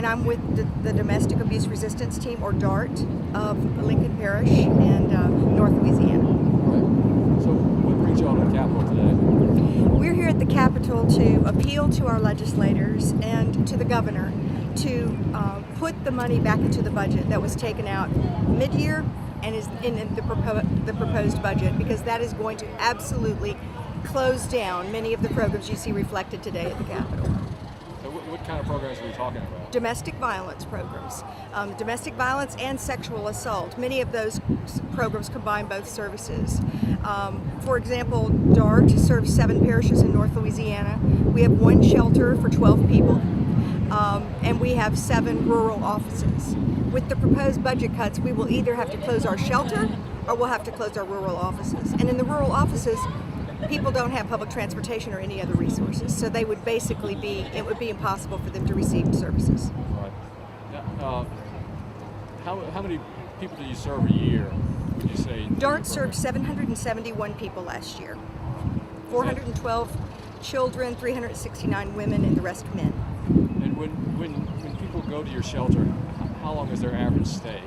and I'm with the Domestic Abuse Resistance Team, or DART, of Lincoln Parish and North Louisiana. Right. So what brings you all to the Capitol today? We're here at the Capitol to appeal to our legislators and to the governor to put the money back into the budget that was taken out mid-year and is in the proposed budget, because that is going to absolutely close down many of the programs you see reflected today at the Capitol. So what kind of programs are we talking about? Domestic violence programs, domestic violence and sexual assault. Many of those programs combine both services. For example, DART serves 7 parishes in North Louisiana. We have 1 shelter for 12 people, and we have 7 rural offices. With the proposed budget cuts, we will either have to close our shelter or we'll have to close our rural offices. And in the rural offices, people don't have public transportation or any other resources, so they would basically it would be impossible for them to receive services. Right. Now, how many people do you serve a year, would you say? DART served 771 people last year. 412 children, 369 women, and the rest men. And when people go to your shelter, how long is their average stay?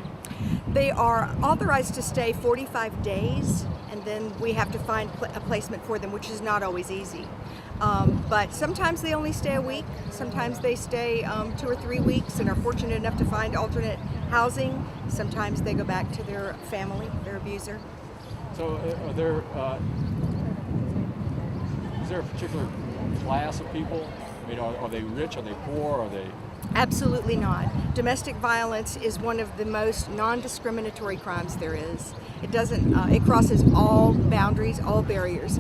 They are authorized to stay 45 days, and then we have to find a placement for them, which is not always easy. But sometimes they only stay a week, sometimes they stay 2 or 3 weeks and are fortunate enough to find alternate housing. Sometimes they go back to their family, their abuser. So is there a particular class of people? I mean, are they rich, are they poor, are they... Absolutely not. Domestic violence is one of the most non-discriminatory crimes there is. It doesn't. It crosses all boundaries, all barriers.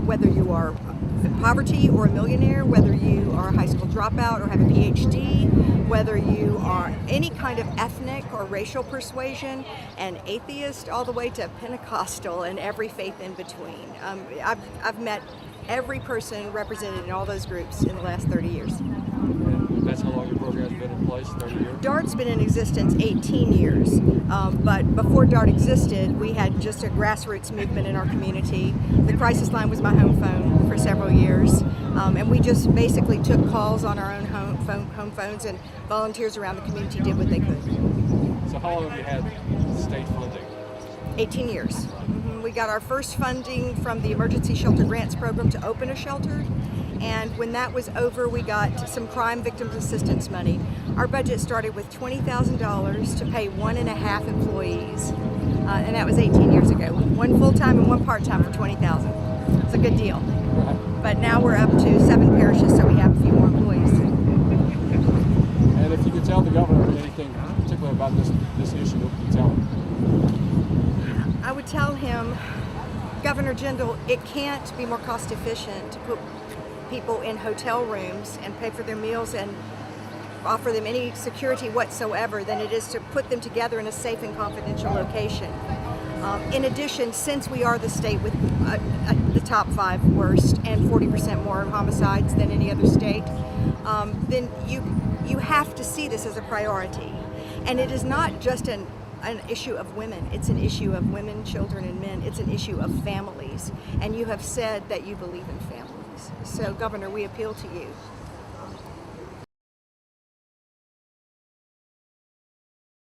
Whether you are in poverty or a millionaire, whether you are a high school dropout or have a PhD, whether you are any kind of ethnic or racial persuasion, an atheist, all the way to Pentecostal and every faith in between. I've met every person represented in all those groups in the last 30 years. And that's how long your program's been in place, 30 years? DART's been in existence 18 years, but before DART existed, we had just a grassroots movement in our community. The crisis line was my home phone for several years, and we just basically took calls on our own home phones, and volunteers around the community did what they could. So how long have you had state funding? 18 years. We got our first funding from the Emergency Shelter Grants Program to open a shelter, and when that was over, we got some crime victims assistance money. Our budget started with $20,000 to pay 1.5 employees, and that was 18 years ago. 1 full-time and 1 part-time for $20,000. It's a good deal. Right. But now we're up to 7 parishes, so we have a few more employees. And if you could tell the governor anything particular about this issue, what would you tell him? I would tell him, Governor Jindal, it can't be more cost efficient to put people in hotel rooms and pay for their meals and offer them any security whatsoever than it is to put them together in a safe and confidential location. In addition, since we are the state with the top 5 worst and 40% more homicides than any other state, then you have to see this as a priority. And it is not just an issue of women. It's an issue of women, children, and men. It's an issue of families. And you have said that you believe in families. So, Governor, we appeal to you